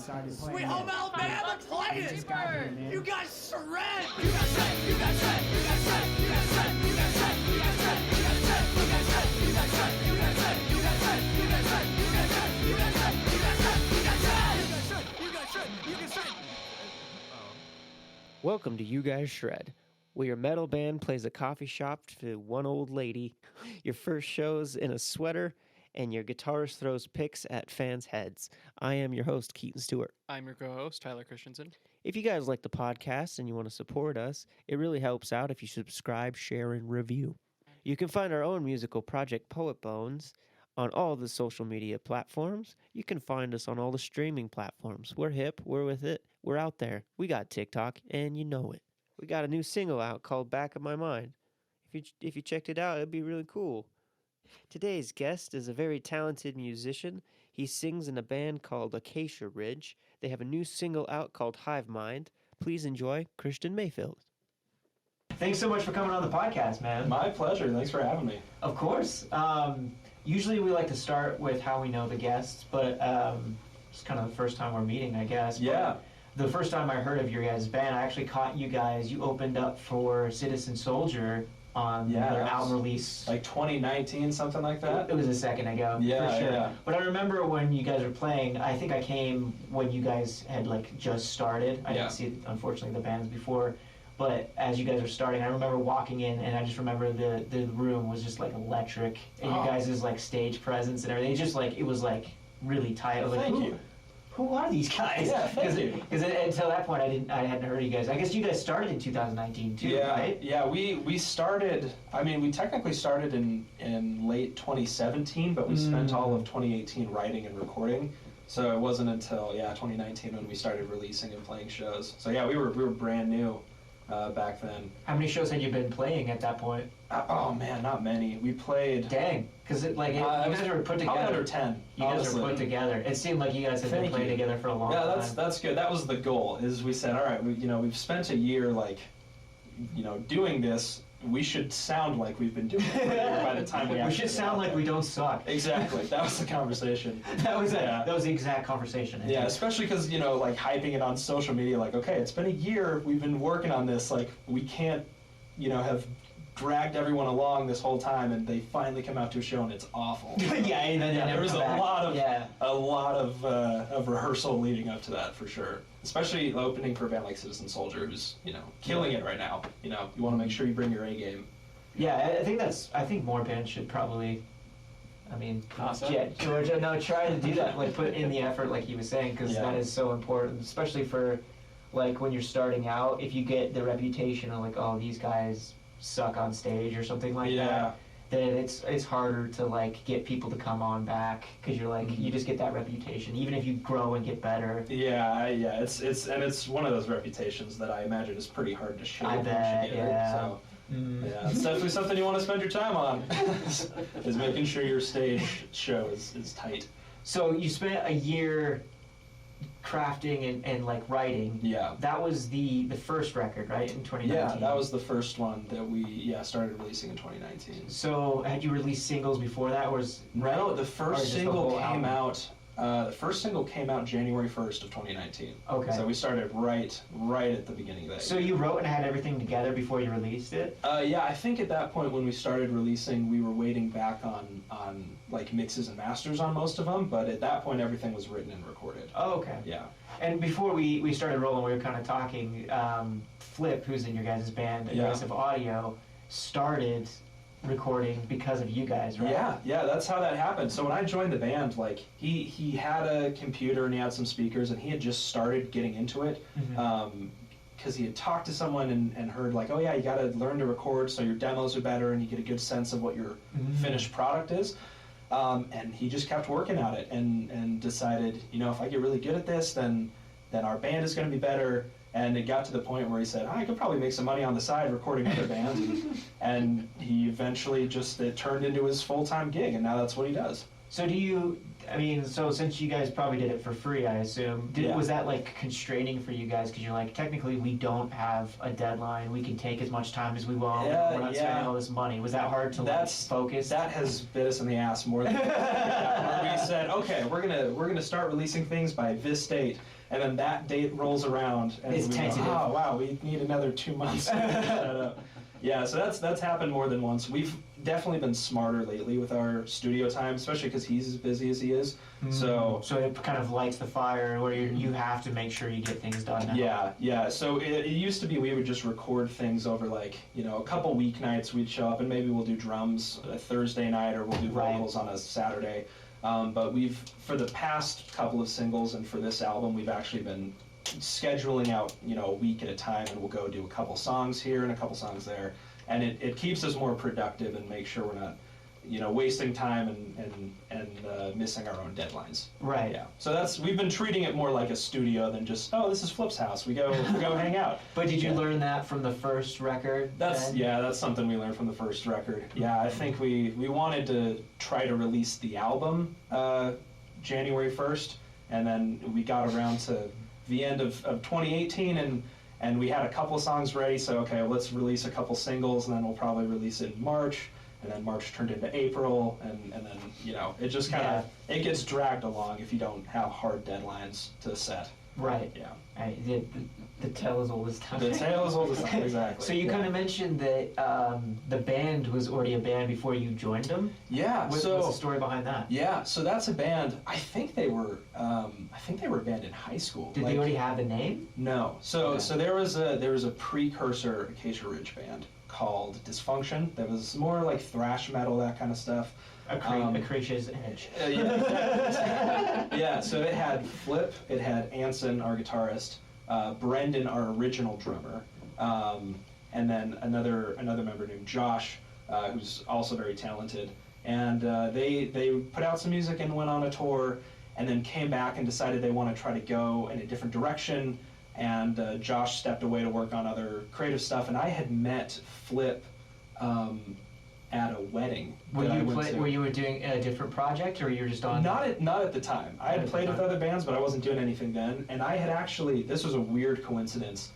inside and Sweet Home Alabama, play it! You guys shred! Welcome to You Guys Shred, where your metal band plays a coffee shop to one old lady, your first show's in a sweater, and your guitarist throws picks at fans' heads. I am your host, Keaton Stewart. I'm your co-host, Tyler Christensen. If you guys like the podcast and you want to support us, it really helps out if you subscribe, share, and review. You can find our own musical project, Poet Bones, on all the social media platforms. You can find us on all the streaming platforms. We're hip, we're with it, we're out there. We got TikTok, and you know it. We got a new single out called Back of My Mind. If you checked it out, it'd be really cool. Today's guest is a very talented musician. He sings in a band called Acacia Ridge. They have a new single out called Hive Mind. Please enjoy Christian Mayfield. Thanks so much for coming on the podcast, man. My pleasure. Thanks for having me. Of course. Usually we like to start with how we know the guests, but it's kind of the first time we're meeting, I guess. Yeah. But the first time I heard of your guys' band, I actually caught you guys. You opened up for Citizen Soldier on their album release. Like 2019, something like that? It was a second ago, for sure. Yeah. But I remember when you guys were playing, I think I came when you guys had just started. I didn't see, unfortunately, the bands before. But as you guys were starting, I remember walking in, and I just remember the room was just electric, and you guys' stage presence and everything. It was really tight. I was Thank you. Who are these guys? Yeah, thank you. Because until that point, I hadn't heard of you guys. I guess you guys started in 2019 too, right? Yeah, we started, we technically started in late 2017, but we spent all of 2018 writing and recording. So it wasn't until, 2019 when we started releasing and playing shows. So yeah, we were brand new back then. How many shows had you been playing at that point? Oh man, not many. We played... Dang, because you guys were put together. Under 10. You guys were put together. It seemed like you guys had been playing together for a long time. Yeah, that's good. That was the goal. Is we said, all right, we've spent a year doing this. We should sound like we've been doing it for a year by the time we should sound like we don't suck. Exactly. That was the conversation. That was the exact conversation. Yeah, especially because, hyping it on social media, okay, it's been a year, we've been working on this, we can't, have dragged everyone along this whole time, and they finally come out to a show and it's awful. There was a lot of rehearsal leading up to that for sure. Especially opening for a band like Citizen Soldier, who's killing it right now. You want to make sure you bring your A game. Yeah, I think more bands should probably. Georgia, try to do that. Put in the effort, like he was saying, because that is so important, especially for when you're starting out. If you get the reputation of oh, these guys suck on stage or something like that, then it's harder to get people to come on back, because you're you just get that reputation even if you grow and get better. It's one of those reputations that I imagine is pretty hard to shake. I bet. So it's definitely something you want to spend your time on, is making sure your stage show is tight. So you spent a year crafting and writing. Yeah. That was the first record, right, in 2019? Yeah, that was the first one that we started releasing in 2019. So had you released singles before that? No, the first single came out. The first single came out January 1st of 2019. Okay. So we started right at the beginning of that. So you wrote and had everything together before you released it? I think at that point when we started releasing, we were waiting back on mixes and masters on most of them, but at that point everything was written and recorded. Oh, okay. Yeah. And before we started rolling, we were kind of talking, Flip, who's in your guys' band, Aggressive Audio, started recording because of you guys, right? Yeah, that's how that happened. So when I joined the band, he had a computer and he had some speakers, and he had just started getting into it, because he had talked to someone and heard you got to learn to record so your demos are better and you get a good sense of what your finished product is. And he just kept working at it and decided, if I get really good at this, then our band is going to be better. And it got to the point where he said, I could probably make some money on the side recording other bands. And he eventually it turned into his full-time gig, and now that's what he does. So do you I mean, so since you guys probably did it for free, I assume, was that like constraining for you guys? Because you're like, technically, we don't have a deadline. We can take as much time as we want. We're not spending all this money. Was that hard to focus? That has bit us in the ass more than where we said, okay, we're gonna start releasing things by this date, and then that date rolls around, and it's we tentative. go, oh wow, we need another 2 months to finish that up. Yeah, so that's happened more than once. We've definitely been smarter lately with our studio time, especially because he's as busy as he is. So it kind of lights the fire where you have to make sure you get things done now. Yeah. So it used to be we would just record things over like, a couple weeknights. We'd show up and maybe we'll do drums a Thursday night or we'll do vocals on a Saturday. But for the past couple of singles and for this album, we've actually been scheduling out, a week at a time, and we'll go do a couple songs here and a couple songs there, and it keeps us more productive and make sure we're not, wasting time and missing our own deadlines. Right. Yeah. So we've been treating it more like a studio than just, this is Flip's house. We go hang out. But did you learn that from the first record? That's something we learned from the first record. Yeah, I think we wanted to try to release the album January 1st, and then we got around to the end of 2018, and we had a couple of songs ready, so okay, let's release a couple singles, and then we'll probably release it in March, and then March turned into April, and then, it just kind of, it gets dragged along if you don't have hard deadlines to set. Right. Yeah. The tale is old as time. The tale is old as time, exactly. So you kind of mentioned that the band was already a band before you joined them? Yeah. What's the story behind that? Yeah, so that's a band, I think they were a band in high school. Did they already have a name? No. So there was a precursor Acacia Ridge band called Dysfunction that was more like thrash metal, that kind of stuff. Acacia's Edge. Yeah, so it had Flip, it had Anson, our guitarist, Brendan, our original drummer, and then another member named Josh, who's also very talented. And they put out some music and went on a tour, and then came back and decided they want to try to go in a different direction. And Josh stepped away to work on other creative stuff, and I had met Flip at a wedding. Were you doing a different project, or you were just on? Not at the time. I had played with other bands, but I wasn't doing anything then. And I had actually, this was a weird coincidence.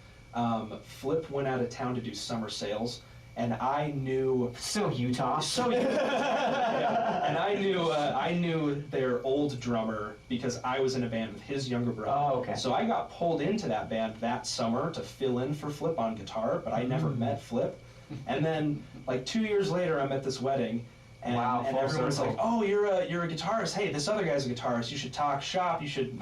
Flip went out of town to do summer sales, and I knew. So Utah. Yeah. And I knew their old drummer because I was in a band with his younger brother. Oh, okay. So I got pulled into that band that summer to fill in for Flip on guitar, but I never met Flip. And then, like 2 years later, I'm at this wedding, and everyone's like, "Oh, you're a guitarist. Hey, this other guy's a guitarist. You should talk shop. You should."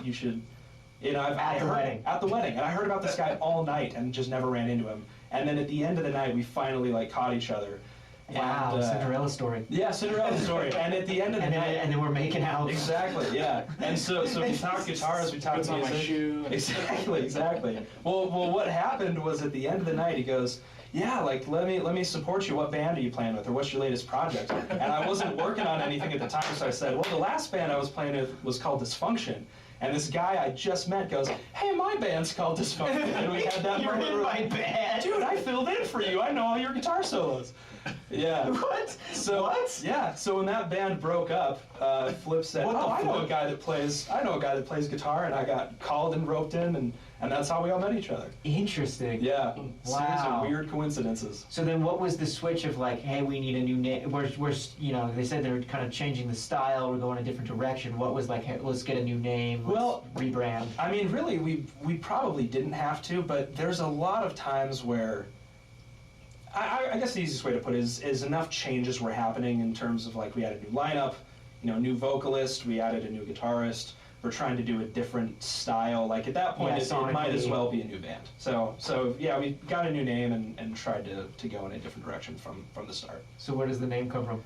At the wedding, and I heard about this guy all night and just never ran into him. And then at the end of the night, we finally caught each other. Wow, and, Cinderella story. Yeah, Cinderella story. And at the end of the night, and then we're making out. Exactly, yeah. And so we talked guitars, we talked music. On my shoe. Exactly. Well, what happened was at the end of the night, he goes, "Yeah, like let me support you. What band are you playing with, or what's your latest project?" And I wasn't working on anything at the time, so I said, "Well, the last band I was playing with was called Dysfunction." And this guy I just met goes, "Hey, my band's called Dysfunction." And we had that You're moment. in my band. Dude, I filled in for you. I know all your guitar solos. Yeah. What? So What? Yeah. So when that band broke up, Flip said, I know a guy that plays guitar, and I got called and roped in, and that's how we all met each other. Interesting. Yeah. Wow. Series of weird coincidences. So then, what was the switch of like, hey, we need a new name? We're they said they're kind of changing the style. We're going a different direction. What was like, hey, let's get a new name. Let's rebrand. I mean, really, we probably didn't have to, but there's a lot of times where. I guess the easiest way to put it is enough changes were happening in terms of like we had a new lineup, new vocalist, we added a new guitarist, we're trying to do a different style. Like at that point, it might as well be a new band. So yeah, we got a new name and tried to go in a different direction from the start. So where does the name come from?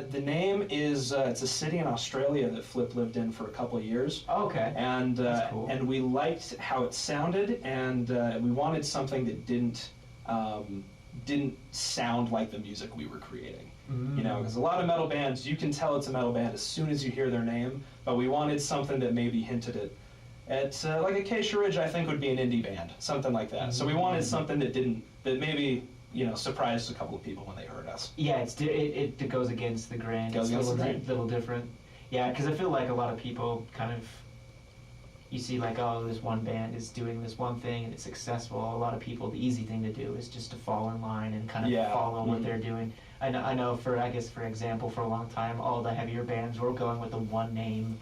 The name is it's a city in Australia that Flip lived in for a couple of years. Oh, okay. And that's cool. And we liked how it sounded, and we wanted something that didn't sound like the music we were creating. Because a lot of metal bands, you can tell it's a metal band as soon as you hear their name, but we wanted something that maybe hinted at like Acacia Ridge, I think, would be an indie band, something like that. So we wanted something that maybe surprised a couple of people when they heard us. Yeah, it goes against the grain. It's a little different. Yeah, because I feel like a lot of people kind of, you see like, oh, this one band is doing this one thing and it's successful. A lot of people, the easy thing to do is just to fall in line and kind of follow what they're doing. I know for example, for a long time, all the heavier bands were going with the one name.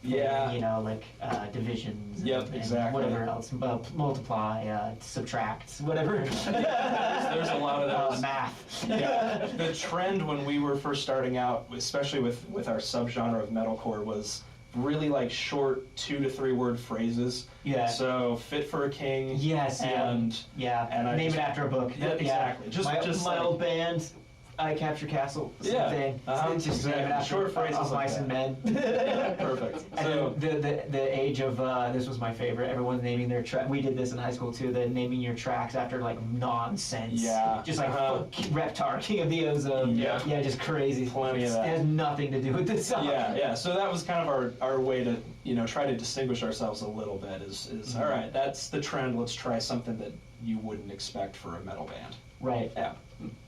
Yeah. You know, like divisions. Yep, exactly. Whatever else, multiply, subtract, whatever. There's a lot of those. Math. Yeah. The trend when we were first starting out, especially with our subgenre of metalcore, was really like short 2 to 3 word phrases. Yeah. So Fit for a King. Yes. And and I name it after a book. Yeah, exactly. Just my like, old band. I Capture Castle, same thing. It's just exactly. name it after Short phrases like Mice that. and Men. Perfect. And So the age of this was my favorite. Everyone's naming their track. We did this in high school too. The naming your tracks after like nonsense. Yeah. Just like Reptar, King of the Ozone. Yeah. Yeah, just crazy. Plenty of that. It has nothing to do with this song. yeah. So that was kind of our way to try to distinguish ourselves a little bit. Is all right. That's the trend. Let's try something that you wouldn't expect for a metal band. Right. Yeah.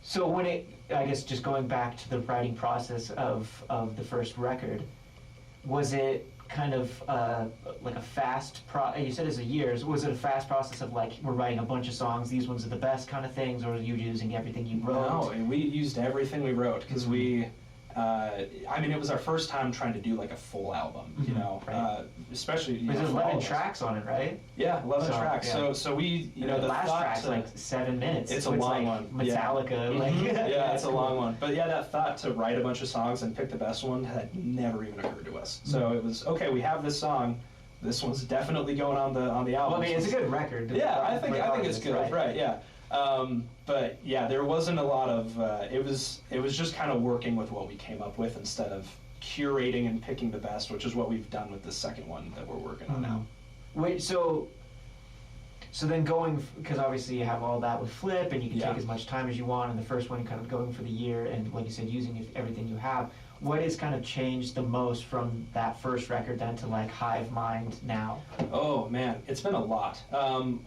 So I guess just going back to the writing process of the first record, was it kind of like a fast you said it's a years, was it a fast process of like, we're writing a bunch of songs, these ones are the best kind of things, or were you using everything you wrote? No, we used everything we wrote, because it was our first time trying to do like a full album, right. Especially, There's 11 tracks on it, right? Yeah, 11 tracks. Yeah. So we, the the last thought track's to, like 7 minutes. It's a so long like one. Metallica, Yeah. like yeah, it's a cool. long one. But yeah, that thought to write a bunch of songs and pick the best one had never even occurred to us. So it was, okay, we have this song. This one's definitely going on the album. Well, I mean, it's a good record. Yeah, I think it's good. Right. Yeah. But yeah, there wasn't a lot of. It was just kind of working with what we came up with instead of curating and picking the best, which is what we've done with the second one that we're working on now. Wait, so then going, because obviously you have all that with Flip, and you can take as much time as you want, and the first one kind of going for the year, and like you said, using everything you have. What has kind of changed the most from that first record then to like Hive Mind now? Oh man, it's been a lot.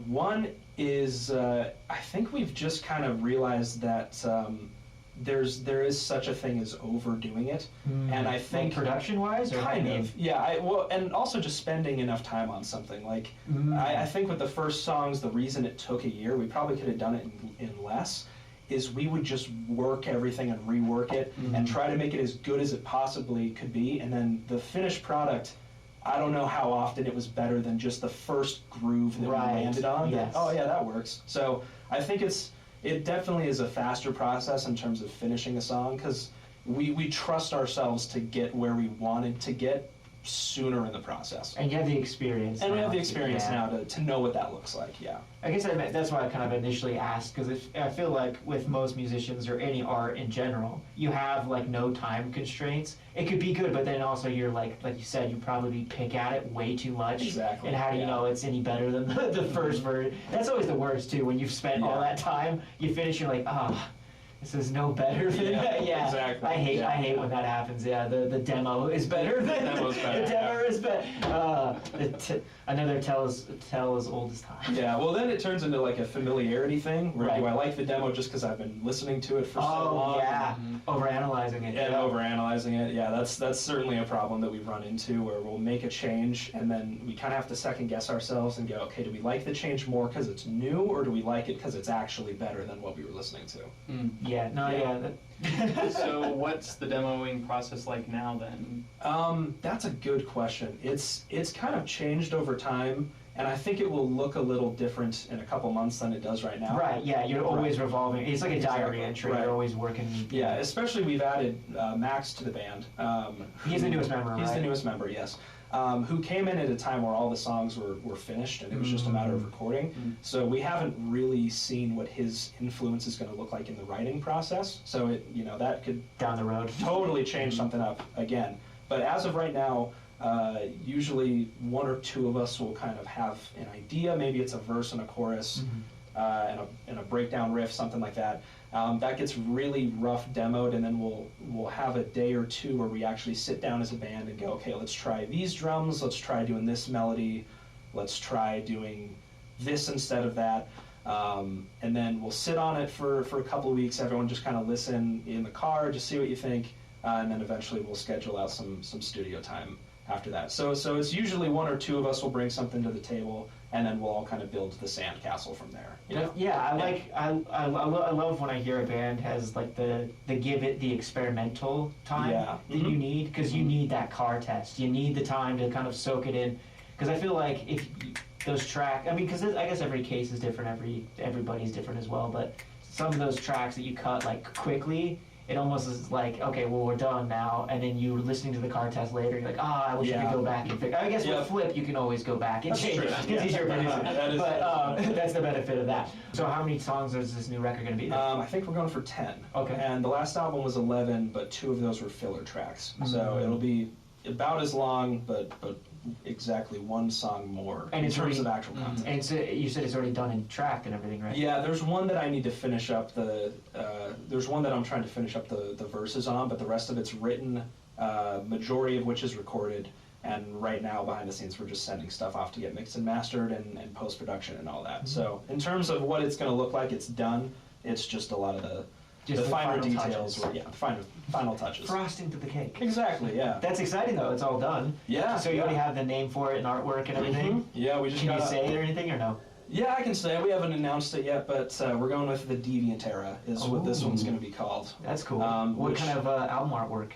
One is I think we've just kind of realized that there is such a thing as overdoing it, and I think like production-wise, or kind of, yeah. And also just spending enough time on something. Like I think with the first songs, the reason it took a year, we probably could have done it in less. Is we would just work everything and rework it and try to make it as good as it possibly could be, and then the finished product, I don't know how often it was better than just the first groove that we landed on. Yes. Oh yeah, that works. So I think it definitely is a faster process in terms of finishing a song, because we trust ourselves to get where we wanted to get sooner in the process. And you have the experience. And we have the experience now to know what that looks like, I guess that's why I kind of initially asked, because I feel like with most musicians or any art in general, you have like no time constraints. It could be good, but then also you're like you said, you probably pick at it way too much. Exactly. And how do you know it's any better than the first version? That's always the worst too, when you've spent all that time, you finish, you're like, this is no better than that. Yeah, exactly. I hate when that happens. Yeah, the demo is better than the demo is better. Another tell as old as time. Yeah, well then it turns into like a familiarity thing, where do I like the demo just because I've been listening to it for so long? Yeah, overanalyzing it. And overanalyzing it, yeah, that's certainly a problem that we run into, where we'll make a change and then we kind of have to second guess ourselves and go, okay, do we like the change more because it's new, or do we like it because it's actually better than what we were listening to? So what's the demoing process like now then? That's a good question. It's kind of changed over time, and I think it will look a little different in a couple months than it does right now. Right, yeah, you're always revolving. It's like a diary entry. You're always working. Yeah, especially we've added Max to the band. He's the newest member, He's the newest member, yes. Who came in at a time where all the songs were finished and it was just a matter of recording. So we haven't really seen what his influence is going to look like in the writing process. So that could down the road totally change something up again. But as of right now, usually one or two of us will kind of have an idea. Maybe it's a verse and a chorus and a breakdown riff, something like that. That gets really rough demoed, and then we'll have a day or two where we actually sit down as a band and go, okay, let's try these drums, let's try doing this melody, let's try doing this instead of that. And then we'll sit on it for a couple of weeks. Everyone just kind of listen in the car, just see what you think. and then eventually we'll schedule out some studio time after that. So it's usually one or two of us will bring something to the table, and then we'll all kind of build the sand castle from there. You know? I love when I hear a band has like the give it the experimental time that you need, because you need that car test. You need the time to kind of soak it in, because I feel like if those tracks, I mean, because I guess every case is different, everybody's different as well, but some of those tracks that you cut like quickly, it almost is like, okay, well, we're done now, and then you're listening to the car test later, you're like, I wish I could go back and fix. I guess with Flip, you can always go back and change it, because he's your producer. That's the benefit of that. So how many songs is this new record going to be? I think we're going for 10. Okay. And the last album was 11, but 2 of those were filler tracks. So it'll be about as long, but exactly 1 song more in terms of actual content. And so you said it's already done and tracked and everything, right? Yeah, there's one that I need to finish up there's one that I'm trying to finish up the verses on, but the rest of it's written, majority of which is recorded, and right now behind the scenes we're just sending stuff off to get mixed and mastered and post-production and all that. So in terms of what it's going to look like, it's done. It's just a lot of the finer details, final touches. Frosting to the cake. Exactly, yeah. That's exciting though, it's all done. Yeah. So you already have the name for it and artwork and everything? Yeah, we just Can you say it or anything, or no? Yeah, I can say it. We haven't announced it yet, but we're going with the Deviant Era is what this one's going to be called. That's cool. What kind of album artwork?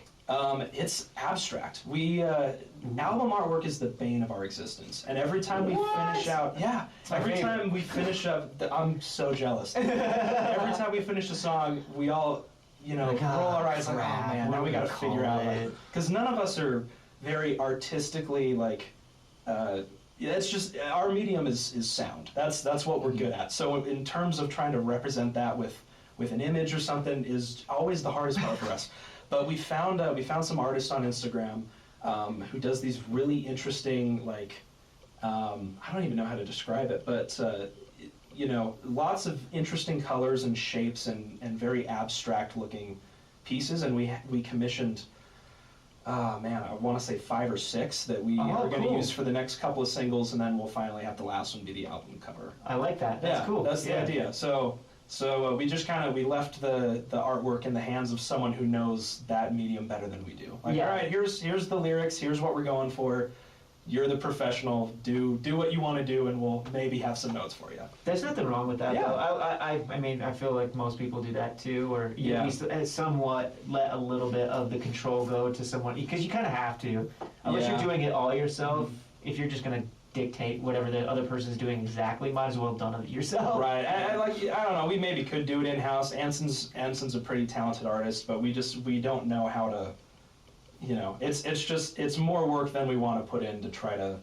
It's abstract. Album artwork is the bane of our existence, and every time we finish out, time we finish up, I'm so jealous. Every time we finish a song, we all, roll our eyes like, oh man, now we got to figure out, because none of us are very artistically it's just our medium is sound. That's what we're good at. So in terms of trying to represent that with an image or something is always the hardest part for us. But we found some artist on Instagram who does these really interesting, I don't even know how to describe it, but lots of interesting colors and shapes and very abstract looking pieces, and we commissioned I want to say 5 or 6 that we are going to use for the next couple of singles, and then we'll finally have the last one be the album cover. I like that. That's cool. That's the idea. So we just we left the artwork in the hands of someone who knows that medium better than we do. All right, here's the lyrics, here's what we're going for. You're the professional. Do what you want to do, and we'll maybe have some notes for you. There's nothing wrong with that. Yeah. Though. I mean, I feel like most people do that too, or you at least somewhat let a little bit of the control go to someone, because you kind of have to, unless you're doing it all yourself. If you're just gonna dictate whatever the other person's doing exactly, might as well have done it yourself. Right. I don't know. We maybe could do it in house. Anson's a pretty talented artist, but we don't know how to. It's more work than we want to put in to try to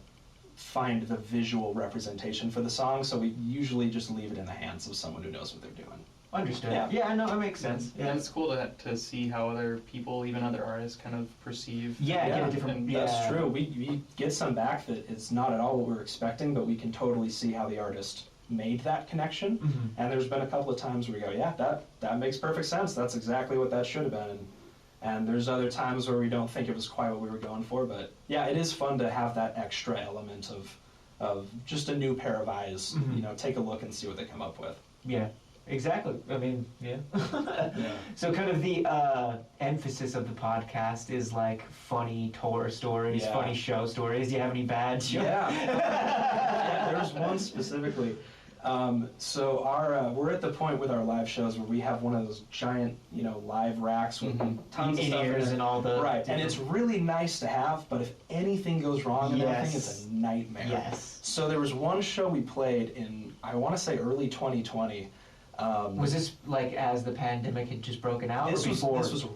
find the visual representation for the song, so we usually just leave it in the hands of someone who knows what they're doing. Understood. Yeah, I know, that makes sense. Yeah, it's cool to see how other people, even other artists, kind of perceive. Get a different. That's true. We get some back that it's not at all what we were expecting, but we can totally see how the artist made that connection. And there's been a couple of times where we go, that makes perfect sense. That's exactly what that should have been. And there's other times where we don't think it was quite what we were going for, but yeah, it is fun to have that extra element of just a new pair of eyes, take a look and see what they come up with. Yeah, exactly. I mean, yeah. So kind of the emphasis of the podcast is like funny tour stories, funny show stories. Do you have any bad shows? Yeah, there's one specifically. So we're at the point with our live shows where we have one of those giant, live racks with tons of stuff in and all the and it's really nice to have. But if anything goes wrong in that thing, it's a nightmare. Yes. So there was one show we played in, I want to say early 2020. Was this as the pandemic had just broken out? This was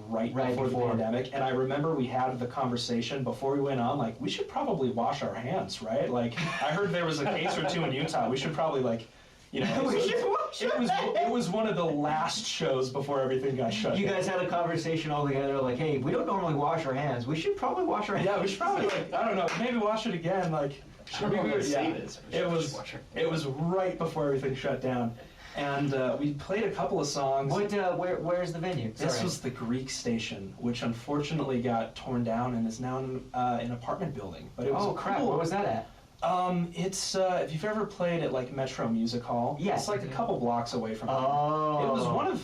right before the pandemic, and I remember we had the conversation before we went on. We should probably wash our hands, right? I heard there was a case or two in Utah. We should probably it was one of the last shows before everything got shut down. You guys had a conversation all together, hey, we don't normally wash our hands. We should probably wash our hands. Yeah, we should probably, I don't know, maybe wash it again. It was right before everything shut down. And we played a couple of songs. Where's the venue? This was the Greek Station, which unfortunately got torn down and is now an apartment building. But it was crap! Where was that at? It's if you've ever played at like Metro Music Hall, Yes. it's like a couple blocks away from here. Oh.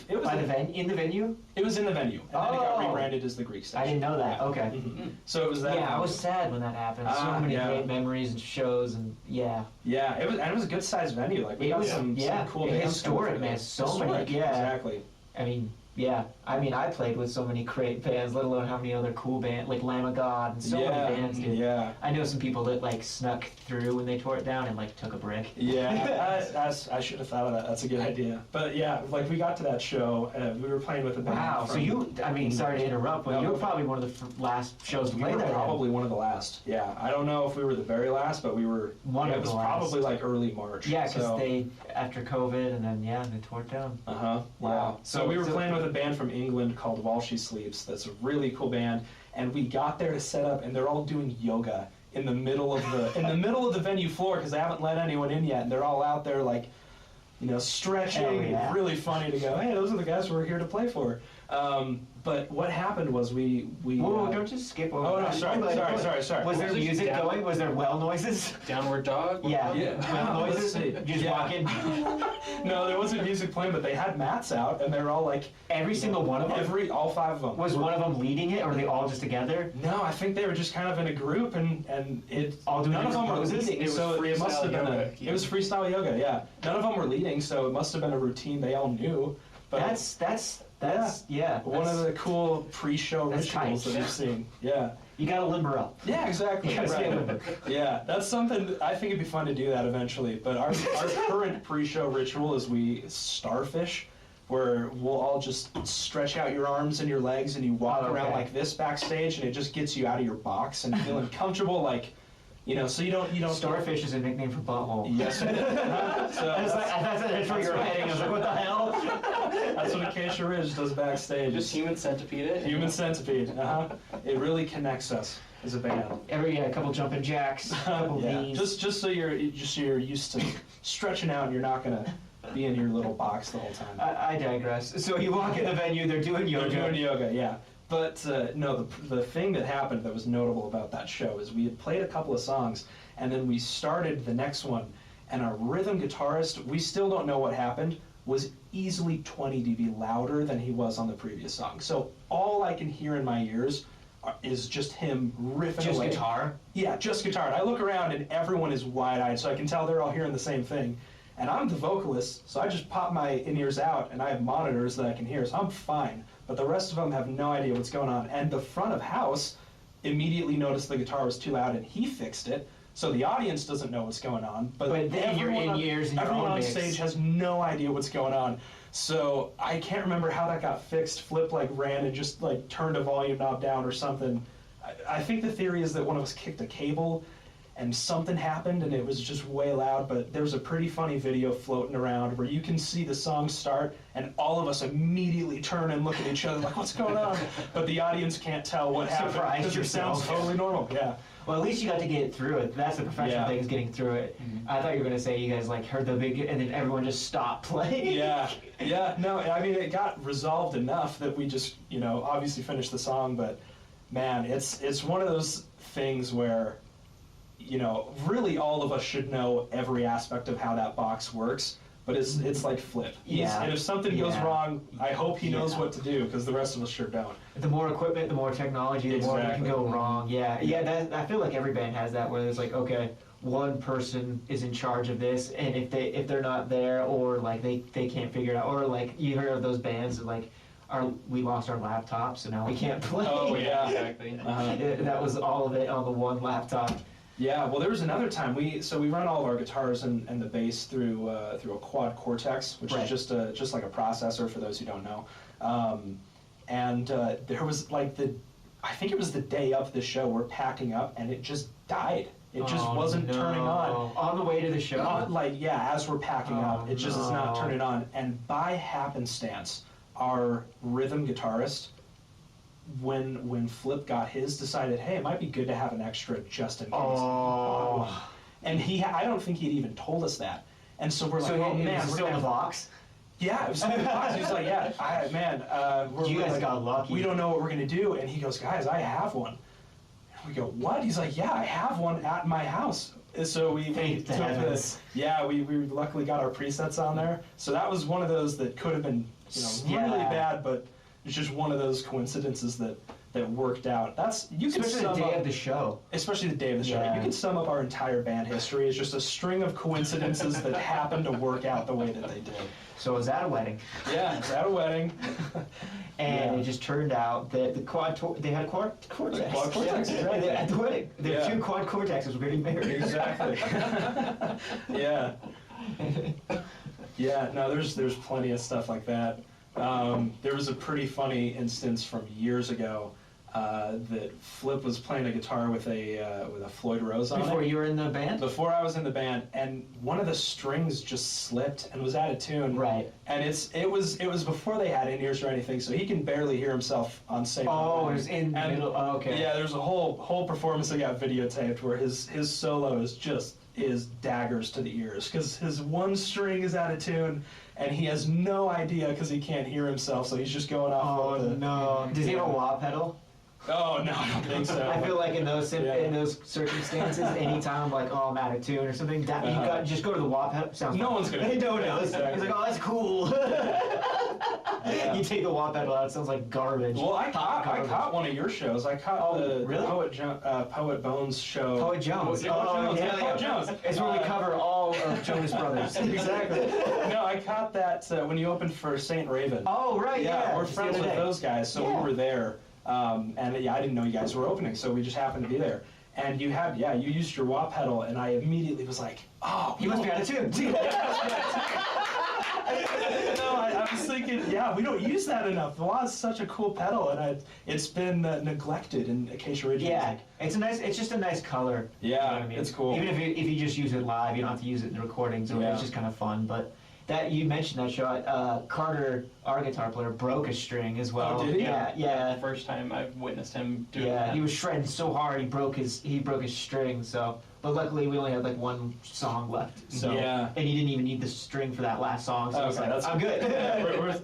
It was By in the venue? It was in the venue, and then it got Oh. rebranded as the Greek Station. I didn't know that. Okay. Mhm. So it was that. Yeah, I was sad when that happened. So many yeah. great memories and shows, and yeah. Yeah, it was a good sized venue. Like we It got was some cool bands. historic, coming man. through. So many, Historic, yeah. Exactly. I mean, yeah. I mean, I played with so many great bands, let alone how many other cool bands, like Lamb of God, and so many bands, dude. Yeah. I know some people that like snuck through when they tore it down and like took a break. Yeah, I should have thought of that. That's a good idea. But yeah, like we got to that show, we were playing with a band. Wow. So I mean, sorry to interrupt, but No, you were no. probably one of the last shows to We play were there. then. probably one of the last. Yeah, I don't know if we were the very last, but we were. One it of was the last. probably like early March. Yeah, because so. they after COVID and then they tore it down. Wow. Wow. So we were playing with a band from England called While She Sleeps. That's a really cool band, and we got there to set up, and they're all doing yoga in the middle of the venue floor because they haven't let anyone in yet, and they're all out there like, stretching. Oh, yeah. Really funny to go. Hey, those are the guys we're here to play for. But what happened was we. Whoa, don't just skip over. Oh no, that. sorry. Was there Was it music down- going? Was there well noises? Downward dog? Yeah. Yeah. Well Let's noises. see. You just Yeah. walk in. No, there wasn't music playing, but they had mats out, and they were all like. Every single one of them. All 5 of them. Was one of them leading it, or were they all just together? No, I think they were just kind of in a group, and it All doing none of them different were poses? leading. It was so it must have been freestyle yoga. it was freestyle yoga. Yeah, none of them were leading, so it must have been a routine they all knew. But That's one of the cool pre-show that's rituals tight. that we've seen. Yeah. You gotta limber up. Yeah, exactly. You gotta stay Right. limber. Yeah, that's something I think it'd be fun to do that eventually. But our current pre-show ritual is we starfish, where we'll all just stretch out your arms and your legs, and you walk Oh, around okay. like this backstage, and it just gets you out of your box and feeling comfortable, like, so you don't. Starfish is a nickname for butthole. Yes. So That's where you're heading. I was like, what the hell? that's what Acacia Ridge does backstage. Just human centipede it? Human centipede. It really connects us as a band. A couple jumping jacks, a couple Yeah. knees. Just so you're used to stretching out, and you're not gonna be in your little box the whole time. I digress. So you walk in the venue, they're doing yoga. They're doing yoga, yeah. But no, the thing that happened that was notable about that show is we had played a couple of songs, and then we started the next one, and our rhythm guitarist, we still don't know what happened, was easily 20 dB louder than he was on the previous song. So all I can hear in my ears is just him riffing Just away. guitar? Yeah, just guitar. And I look around and everyone is wide-eyed, so I can tell they're all hearing the same thing. And I'm the vocalist, so I just pop my in-ears out, and I have monitors that I can hear, so I'm fine. But the rest of them have no idea what's going on. And the front of house immediately noticed the guitar was too loud, and he fixed it. So the audience doesn't know what's going on, but then you're everyone in on- ears and your everyone own on mix. stage has no idea what's going on. So I can't remember how that got fixed. Flip ran and just turned a volume knob down or something. I think the theory is that one of us kicked a cable and something happened and it was just way loud, but there's a pretty funny video floating around where you can see the song start and all of us immediately turn and look at each other like, what's going on? But the audience can't tell what happened Surprise because it sounds yourself. totally normal. Yeah. Well, at least you got to get through it. That's the professional Yeah. thing, is getting through it. I thought you were going to say you guys heard the big, and then everyone just stopped playing. Yeah. No, I mean, it got resolved enough that we just, obviously finished the song, but man, it's one of those things where, really all of us should know every aspect of how that box works, but it's like Flip. Yeah. And if something goes Yeah. wrong, I hope he knows Yeah. what to do, because the rest of us sure don't. The more equipment, the more technology, the more it can Exactly. go wrong. Yeah. I feel like every band has that, where it's like, okay, one person is in charge of this, and if they're not there, or they can't figure it out, or you hear of those bands that we lost our laptop, so now we can't play. Oh, yeah. Exactly. That was all of it on the one laptop. Yeah, well, there was another time we run all of our guitars and the bass through a quad Cortex, which Right. is just like a processor for those who don't know. There was I think it was the day of the show, we're packing up and it just died. It just Oh, wasn't turning on. On the way to the show? As we're packing up, it just is not no. turning on. And by happenstance, our rhythm guitarist, when Flip got his, decided, hey, it might be good to have an extra just in case. Oh. And I don't think he'd even told us that. And so we're like, So oh it man, was we're still in gonna the have box? Yeah, it was in the box. He was like, yeah, You guys got lucky. we don't know what we're gonna do. And he goes, guys, I have one. And we go, what? He's like, yeah, I have one at my house. So we took we luckily got our presets on there. So that was one of those that could have been really bad, but it's just one of those coincidences that worked out. Especially the day of the show. Especially the day of the show. You can sum up our entire band history as just a string of coincidences that happened to work out the way that they did. So it was at a wedding. Yeah, it was at a wedding. And it just turned out that they had a quad cortex. Quad cortex, exactly. At the wedding. The two quad cortexes were getting married. Exactly. Yeah. Yeah, no, there's plenty of stuff like that. There was a pretty funny instance from years ago that Flip was playing a guitar with a Floyd Rose on Before it. you were in the band? Before I was in the band, and one of the strings just slipped and was out of tune. Right. And it was before they had in-ears or anything, so he can barely hear himself on stage. Oh, it was in the middle. Oh, okay. Yeah, there's a whole performance that got videotaped where his solo is daggers to the ears because his one string is out of tune and he has no idea because he can't hear himself, so he's just going off. Oh no! Does he have a wah pedal? Oh no, I don't think so. I feel like in those circumstances, anytime like I'm out of tune or something, you got just go to the wah pedal. Sounds no one's gonna. They don't know. Exactly. He's like, oh, that's cool. You take the wah pedal out, it sounds like garbage. Well, I caught one of your shows. I caught the Poet Bones show. Poet Jones. Poet Jones. It's where we cover all of Jonas Brothers. Exactly. No, I caught that when you opened for Saint Raven. Oh right, yeah. We're friends with those guys, so we were there. And I didn't know you guys were opening, so we just happened to be there. And you used your wah pedal, and I immediately was like, oh, you must be out of tune. I was thinking, we don't use that enough. The wah is such a cool pedal, and it's been neglected in Acacia Ridge music. It's just a nice color. Yeah, you know what I mean? It's cool. Even if you just use it live, you don't have to use it in the recordings. It's just kind of fun, but. That you mentioned that show, Carter, our guitar player, broke a string as well. Oh, did he? Yeah. The first time I've witnessed him do that. Yeah, he was shredding so hard he broke his string. So, but luckily we only had like one song left. So, and he didn't even need the string for that last song. So I'm good.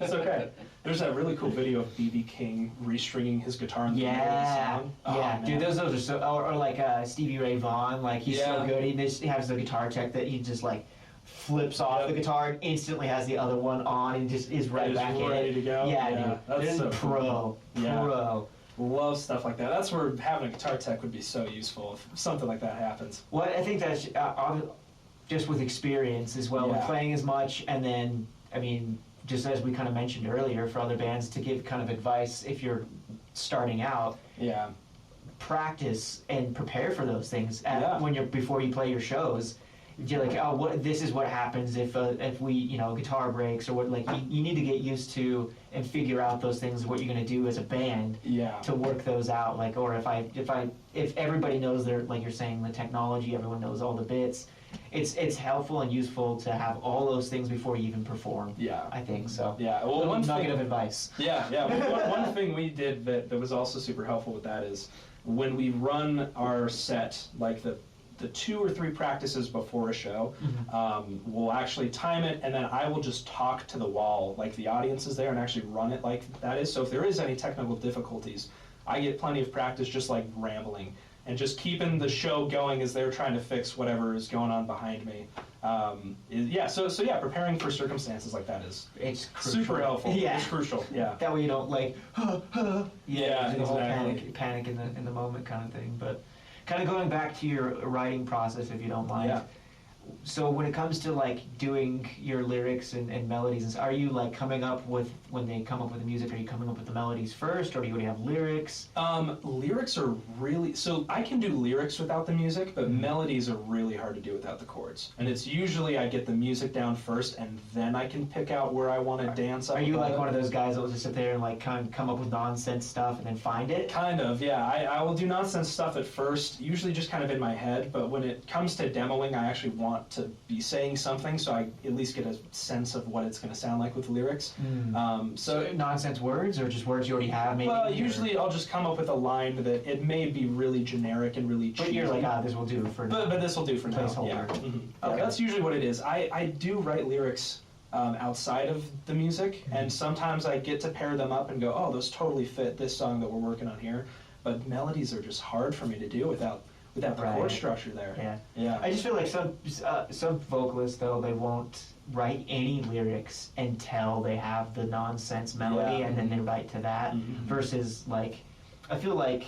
It's okay. There's that really cool video of B.B. King restringing his guitar in the middle of the song. Oh, dude, those are so. Or like Stevie Ray Vaughan, like he's so good. He has the guitar tech that he just like. Flips off the guitar and instantly has the other one on and just is right back in ready to go. Yeah, dude. That's so pro. Cool. Pro. Love stuff like that. That's where having a guitar tech would be so useful if something like that happens. Well, I think that's just with experience as well, with playing as much, and then, I mean, just as we kind of mentioned earlier, for other bands to give kind of advice if you're starting out. Yeah. Practice and prepare for those things before you play your shows. You're like, this is what happens if we, guitar breaks or what, like, you need to get used to and figure out those things, what you're going to do as a band to work those out. Like, or if everybody knows like you're saying, the technology, everyone knows all the bits, it's helpful and useful to have all those things before you even perform. Yeah. I think so. Yeah. Well, one nugget of advice. Yeah. One thing we did that was also super helpful with that is when we run our set, like the 2 or 3 practices before a show, we'll actually time it, and then I will just talk to the wall, like the audience is there, and actually run it like that is. So if there is any technical difficulties, I get plenty of practice just like rambling and just keeping the show going as they're trying to fix whatever is going on behind me. So preparing for circumstances like that is super helpful. Yeah, it's crucial. Yeah, that way you don't like the whole panic in the moment kind of thing, but. Kind of going back to your writing process, if you don't mind. Yeah. So when it comes to like doing your lyrics and melodies, are you like coming up with, when they come up with the music, are you coming up with the melodies first, or do you already have lyrics? Lyrics are really, so I can do lyrics without the music, but melodies are really hard to do without the chords. And it's usually I get the music down first, and then I can pick out where I want to dance. Are you like one of those guys that will just sit there and like kind of come up with nonsense stuff and then find it? Kind of, yeah. I will do nonsense stuff at first, usually just kind of in my head, but when it comes to demoing, I actually want to be saying something, so I at least get a sense of what it's going to sound like with the lyrics. So nonsense words, or just words you already have? Maybe. Well, usually I'll just come up with a line that it may be really generic and really cheesy. But you're like, this will do for now. But this will do for now. Yeah. Okay. That's usually what it is. I do write lyrics outside of the music, and sometimes I get to pair them up and go, oh, those totally fit this song that we're working on here. But melodies are just hard for me to do with that chord structure there. Yeah. I just feel like some vocalists though, they won't write any lyrics until they have the nonsense melody and then they write to that versus like I feel like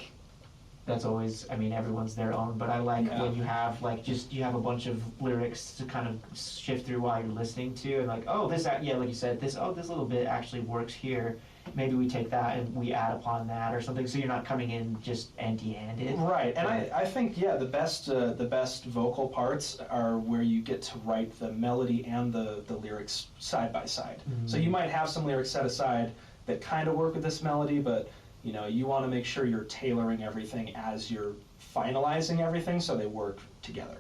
that's always, I mean, everyone's their own, but I like when you have like you have a bunch of lyrics to kind of shift through while you're listening to, and like, oh, this, like you said, this little bit actually works here. Maybe we take that and we add upon that or something, so you're not coming in just empty-handed. Right, and I think, the best vocal parts are where you get to write the melody and the lyrics side by side. So you might have some lyrics set aside that kind of work with this melody, but you want to make sure you're tailoring everything as you're finalizing everything so they work together,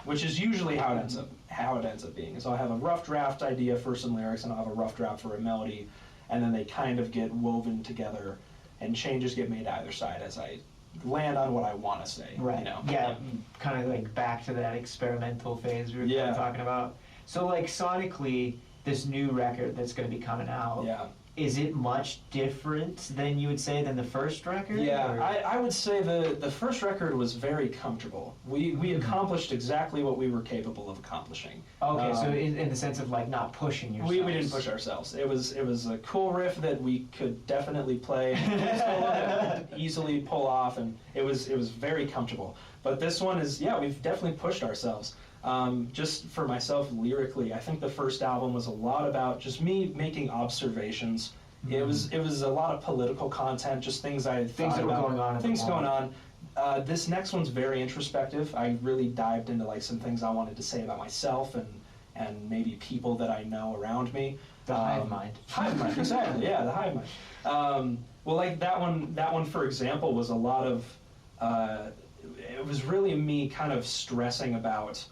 which is usually how it ends up being. So I'll have a rough draft idea for some lyrics, and I'll have a rough draft for a melody, and then they kind of get woven together, and changes get made either side as I land on what I want to say. Right. Yeah, kind of like back to that experimental phase we were kind of talking about. So like sonically, this new record that's going to be coming out. Yeah. Is it much different than you would say than the first record? Yeah, I would say the first record was very comfortable. We accomplished exactly what we were capable of accomplishing. Okay, so in the sense of like not pushing yourself. We didn't push ourselves. It was a cool riff that we could definitely play, easily pull off, and it was very comfortable. But this one is, we've definitely pushed ourselves. Just for myself lyrically, I think the first album was a lot about just me making observations. It was a lot of political content, just things I thought that were about, going on. Things going on. This next one's very introspective. I really dived into like some things I wanted to say about myself and maybe people that I know around me. The hive mind. Hive mind, exactly. Yeah, the hive mind. Well, like that one for example was a lot of. It was really me kind of stressing about.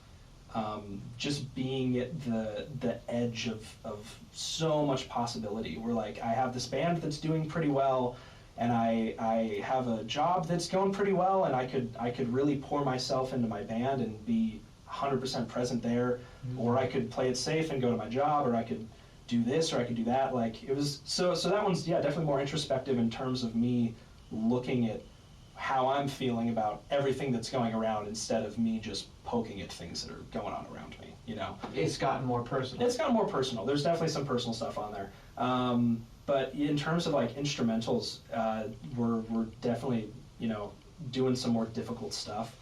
Just being at the edge of so much possibility. We're like, I have this band that's doing pretty well, and I have a job that's going pretty well, and I could really pour myself into my band and be 100% present there, or I could play it safe and go to my job, or I could do this, or I could do that. Like it was so that one's definitely more introspective in terms of me looking at how I'm feeling about everything that's going around instead of me just poking at things that are going on around me, It's gotten more personal. It's gotten more personal. There's definitely some personal stuff on there. But in terms of like instrumentals, we're definitely, doing some more difficult stuff.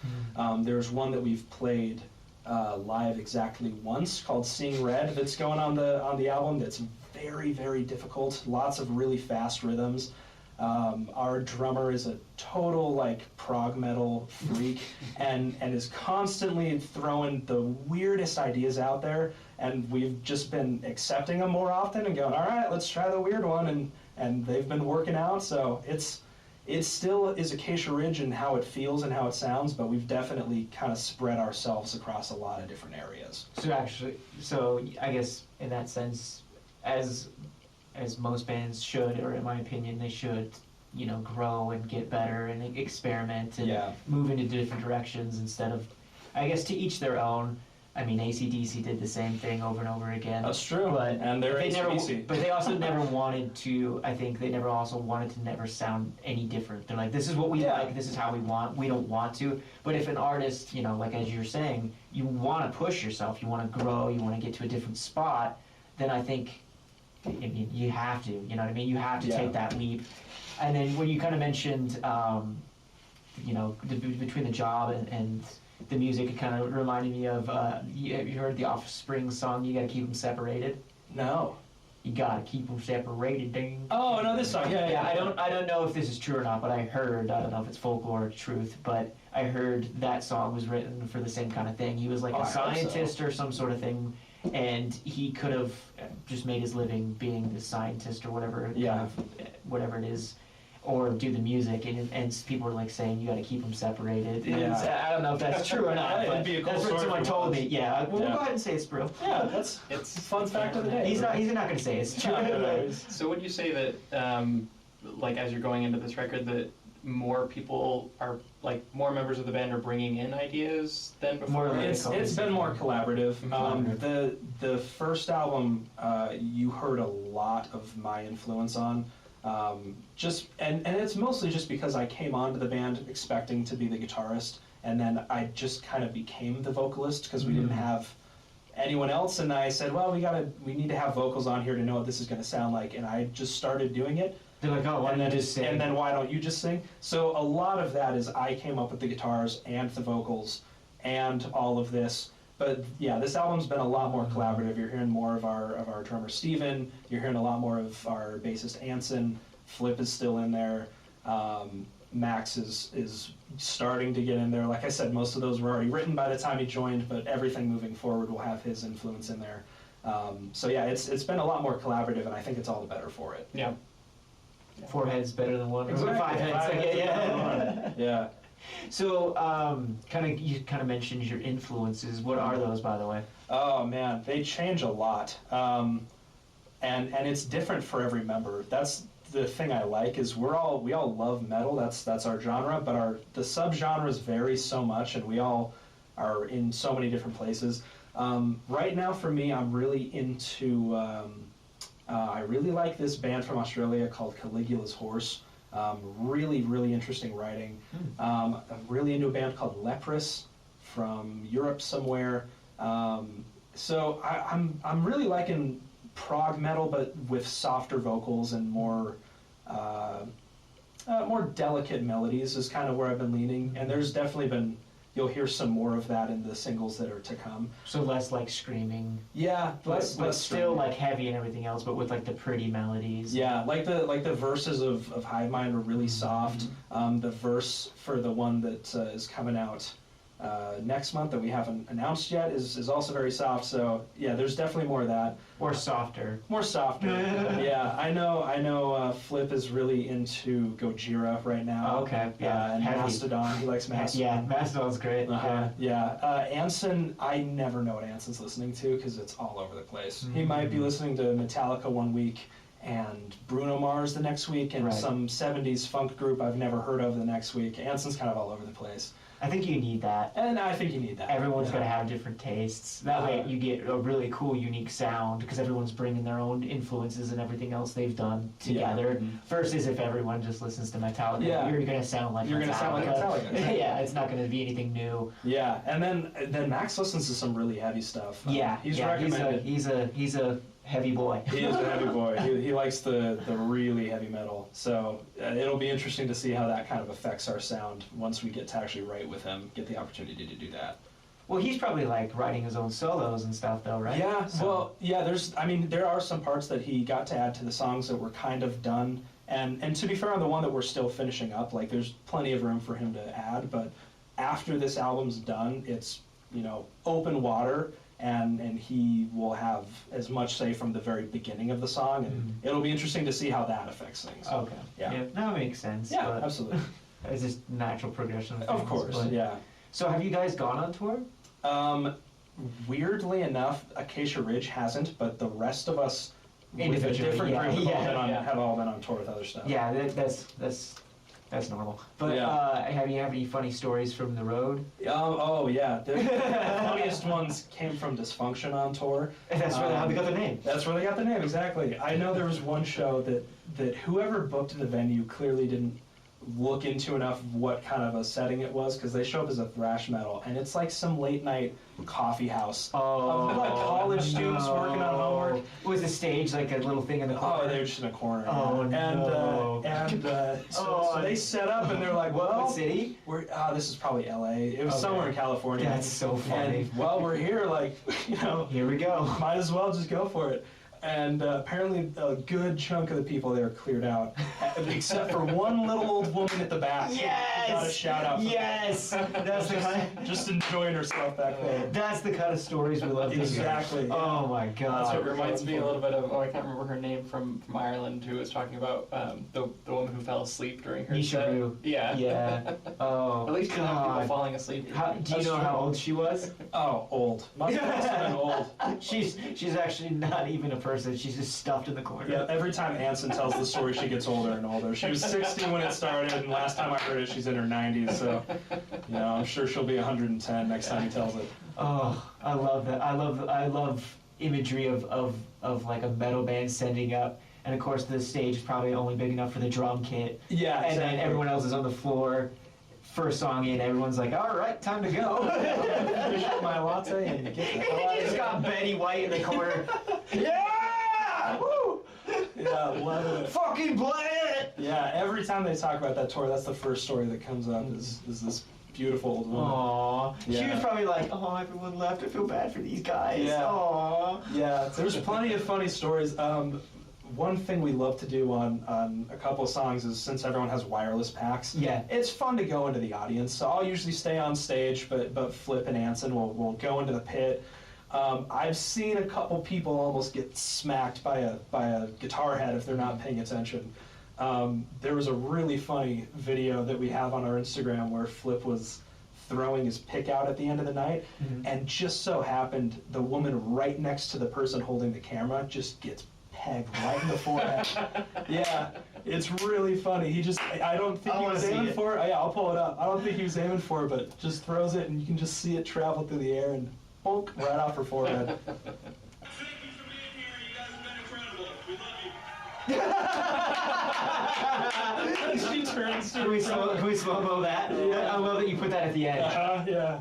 There's one that we've played live exactly once called Seeing Red that's going on the album that's very, very difficult. Lots of really fast rhythms. Our drummer is a total like prog metal freak and is constantly throwing the weirdest ideas out there, and we've just been accepting them more often and going, all right, let's try the weird one, and they've been working out. So it still is Acacia Ridge and how it feels and how it sounds, but we've definitely kind of spread ourselves across a lot of different areas. So I guess in that sense, as most bands should, or in my opinion, they should, grow and get better and experiment and move into different directions instead of, I guess, to each their own. I mean, AC/DC did the same thing over and over again. That's true, and they're AC/DC. But they also never wanted to, I think they never also wanted to never sound any different. They're like, this is what we like, this is how we want, we don't want to. But if an artist, like as you're saying, you want to push yourself, you want to grow, you want to get to a different spot, then I think, you have to, you know what I mean? You have to take that leap. And then when you kind of mentioned, between the job and the music, it kind of reminded me of, you heard the Offspring song, You Gotta Keep Them Separated? No. You gotta keep them separated, ding. Oh, no, this song, yeah. I don't know if this is true or not, but I don't know if it's folklore or truth, but I heard that song was written for the same kind of thing. He was like a scientist or some sort of thing, and he could have just made his living being the scientist or whatever, whatever it is, or do the music, and people were like saying you got to keep them separated. Yeah. I don't know if that's true or not, but that's what someone told me. Yeah, we'll go ahead and say it's true. Yeah, it's a fun fact of the day. He's not going to say it's true. So would you say that, like as you're going into this record, that more people are, like, more members of the band are bringing in ideas than before? It's been more collaborative. The first album, you heard a lot of my influence on. And it's mostly just because I came onto the band expecting to be the guitarist, and then I just kind of became the vocalist because we didn't have anyone else, and I said, well, we need to have vocals on here to know what this is going to sound like, and I just started doing it. They're like, oh, why don't you just sing? And then why don't you just sing? So a lot of that is I came up with the guitars and the vocals and all of this. But yeah, this album's been a lot more collaborative. You're hearing more of our drummer Steven. You're hearing a lot more of our bassist Anson. Flip is still in there. Max is starting to get in there. Like I said, most of those were already written by the time he joined, but everything moving forward will have his influence in there. So yeah, it's been a lot more collaborative, and I think it's all the better for it. Yeah. 4 heads better than 1. Exactly. 5 heads. Five heads Yeah. Yeah. So, you kind of mentioned your influences. What are those, by the way? Oh man, they change a lot, and it's different for every member. That's the thing I like is we all love metal. That's our genre, but the subgenres vary so much, and we all are in so many different places. Right now, for me, I'm really into. I really like this band from Australia called Caligula's Horse. Really, really interesting writing. I'm really into a band called Leprous from Europe somewhere. So I'm really liking prog metal, but with softer vocals and more delicate melodies is kind of where I've been leaning. And there's definitely been, you'll hear some more of that in the singles that are to come. So less like screaming. Yeah, But less still screaming. like heavy and everything else, but with like the pretty melodies. Yeah, like the verses of Hive Mind are really soft. The verse for the one that is coming out next month that we haven't announced yet is also very soft. So yeah, there's definitely more of that. Or softer. More softer. Yeah, I know. Flip is really into Gojira right now. Oh, okay, yeah. And Heavy. Mastodon. He likes Mastodon. Yeah, Mastodon's great. Yeah. Anson, I never know what Anson's listening to because it's all over the place. He might be listening to Metallica one week and Bruno Mars the next week and Right. some 70s funk group I've never heard of the next week. Anson's kind of all over the place. I think you need that. And I think you need that. Everyone's Yeah. going to have different tastes. That way you get a really cool, unique sound because everyone's bringing their own influences and everything else they've done together. Yeah. Versus if everyone just listens to Metallica, Yeah. you're going to sound like You're Metallica. gonna sound like Metallica, exactly. Yeah, it's not going to be anything new. Yeah, and then Max listens to some really heavy stuff. He's recommended. He's a heavy boy. He is a heavy boy. He likes the really heavy metal. So it'll be interesting to see how that kind of affects our sound once we get to actually write with him, get the opportunity to do that. Well, he's probably like writing his own solos and stuff, though, right? Yeah. So- Well, yeah. There are some parts that he got to add to the songs that were kind of done. And to be fair, on the one that we're still finishing up, like there's plenty of room for him to add. But after this album's done, it's open water. And he will have as much say from the very beginning of the song, and it'll be interesting to see how that affects things. Okay. Yeah. That makes sense. Yeah, but absolutely. It's just natural progression. Of course, but- yeah. So have you guys gone on tour? Weirdly enough, Acacia Ridge hasn't, but the rest of us, with a Individually, different yeah, group, yeah. have all been on tour with other stuff. Yeah, that's normal. But Yeah. have you any funny stories from the road? Oh yeah. The funniest ones came from Dysfunction on tour. That's really how they got their name. That's where they got the name, exactly. I know there was one show that whoever booked the venue clearly didn't look into enough what kind of a setting it was, because they show up as a thrash metal, and it's like some late night coffee house of like college students working on homework. Was the stage like a little thing in the corner? Oh, they were just in a corner. Oh, no. So they set up and they're like, well, What city? this is probably L.A. It was Okay. somewhere in California. That's so funny. And while we're here, Here we go. might as well just go for it. And apparently a good chunk of the people there cleared out, except for one little old woman at the back. Yes! Got a shout out. Yes! That's the kind Just enjoying herself back there. That's the kind of stories we love to hear. Exactly. Oh my god. That's what reminds me a little bit of, I can't remember her name from Ireland, who was talking about the woman who fell asleep during her Nisha set. Rue. Yeah. Yeah. Oh. At least you have people God. falling asleep. Do you That's know true. how old she was? Oh, old. Must have been old. She's actually not even a person. She's just stuffed in the corner. Yeah, every time Anson tells the story, she gets older and older. She was 60 when it started, and last time I heard it, she's in her 90s. So, I'm sure she'll be 110 next time he tells it. Oh, I love that. I love imagery of like a metal band sending up and of course the stage is probably only big enough for the drum kit. Yeah, And exactly. then everyone else is on the floor. First song in, everyone's like, all right, time to go. Finish up my latte and get the hell out You of just here. got Betty White in the corner. Yeah! Woo! Yeah, loving it. Fucking play it! Yeah, every time they talk about that tour, that's the first story that comes up is this beautiful old woman. Aww. She Yeah. was probably like, oh, everyone left. I feel bad for these guys. Yeah. Aww. Yeah, there's plenty of funny stories. One thing we love to do on a couple of songs is, since everyone has wireless packs, Yeah. it's fun to go into the audience. So I'll usually stay on stage, but Flip and Anson will go into the pit. I've seen a couple people almost get smacked by a guitar head if they're not paying attention. There was a really funny video that we have on our Instagram where Flip was throwing his pick out at the end of the night, and just so happened the woman right next to the person holding the camera just gets pegged right in the forehead. Yeah, it's really funny. I don't think I he wanna was see aiming it. for it. Yeah, I'll pull it up. I don't think he was aiming for it, but just throws it, and you can just see it travel through the air and bonk right off her forehead. Thank you for being here. You guys have been incredible. We love you. She turns to Can we slow-mo that? Yeah. I love that you put that at the end. yeah.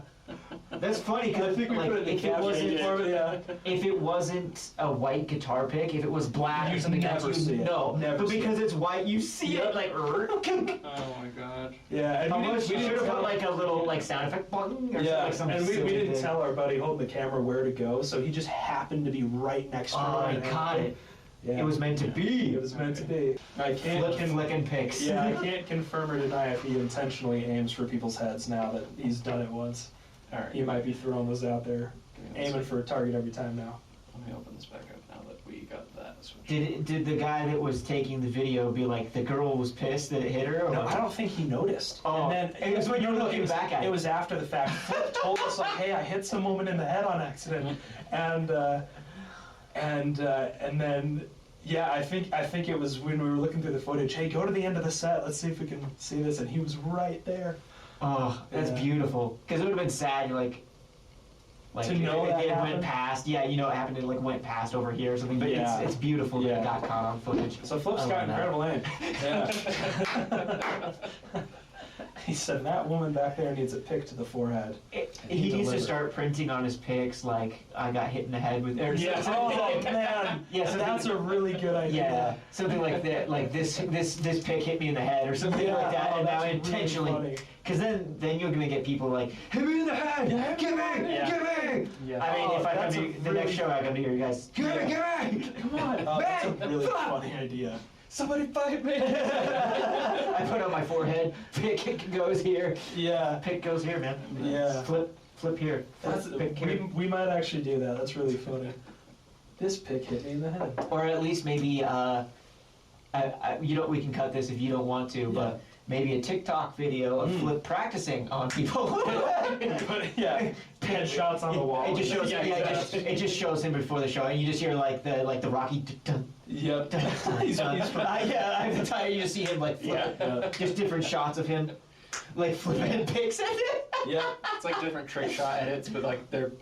That's funny, because I think we put it in the if it caption. wasn't... Yeah. If it wasn't a white guitar pick, if it was black or You'd something never else, see you it. know. Never But see because it's white, you see Yep. it like. Oh my god. Yeah, and We should have put tell- like a little like sound effect button or Yeah, like some and we silly didn't thing. tell our buddy holding the camera where to go, so he just happened to be right next to her. Oh, I and caught it. Yeah. It was meant to be. It was meant to be. I can't. Flicking picks. Yeah, I can't confirm or deny if he intentionally aims for people's heads now that he's done it once. Alright. He might be throwing those out there, aiming for a target every time now. Let me open this back up now that we got that switched. Did the guy that was taking the video be like the girl was pissed that it hit her? Or No, I don't think he noticed. Oh, and then it was when you were looking back at it. It was after the fact. Flip told us like, "Hey, I hit some woman in the head on accident," and then. Yeah, I think it was when we were looking through the footage. Hey, go to the end of the set. Let's see if we can see this. And he was right there. Oh, that's Yeah. beautiful. Because it would have been sad, like To know if that it happened? went past. Yeah, you know, it happened. It like went past over here or something. But Yeah. it's beautiful that Yeah. it got caught on footage. So Flip's I got love that. incredible aim. Yeah. He said that woman back there needs a pick to the forehead. He needs to delivered. start printing on his pics like I got hit in the head with. Or Yeah. something. Oh man. Yeah, something- That's a really good idea. Yeah, something like that. Like this pic hit me in the head or something Yeah, like that, oh, and now that's really intentionally. funny. Because then you're gonna get people like, hit me in the head, Yeah. give me, Yeah. give me. Yeah. I mean, Oh, if I come that's to a the next really- show, I come to hear you guys, give me, give me. Come on. Oh, that's a Man, really fuck. funny idea. Somebody fight me. I put on my forehead, pick goes here, Yeah. pick goes here, man. Yeah. Flip here. That's, Pick here. we might actually do that. That's really funny. This pick hit me in the head. Or at least maybe, you know, we can cut this if you don't want to, but maybe a TikTok video of Flip practicing on people. But yeah, headshots on the wall. It just shows, Yeah, it just shows him before the show, and you just hear like the Rocky. Yep. He's Yeah, I have to tell you, you just see him like flip, Yeah. just different shots of him, like flipping pics at it. Yeah. It's like different trick shot edits, but like they're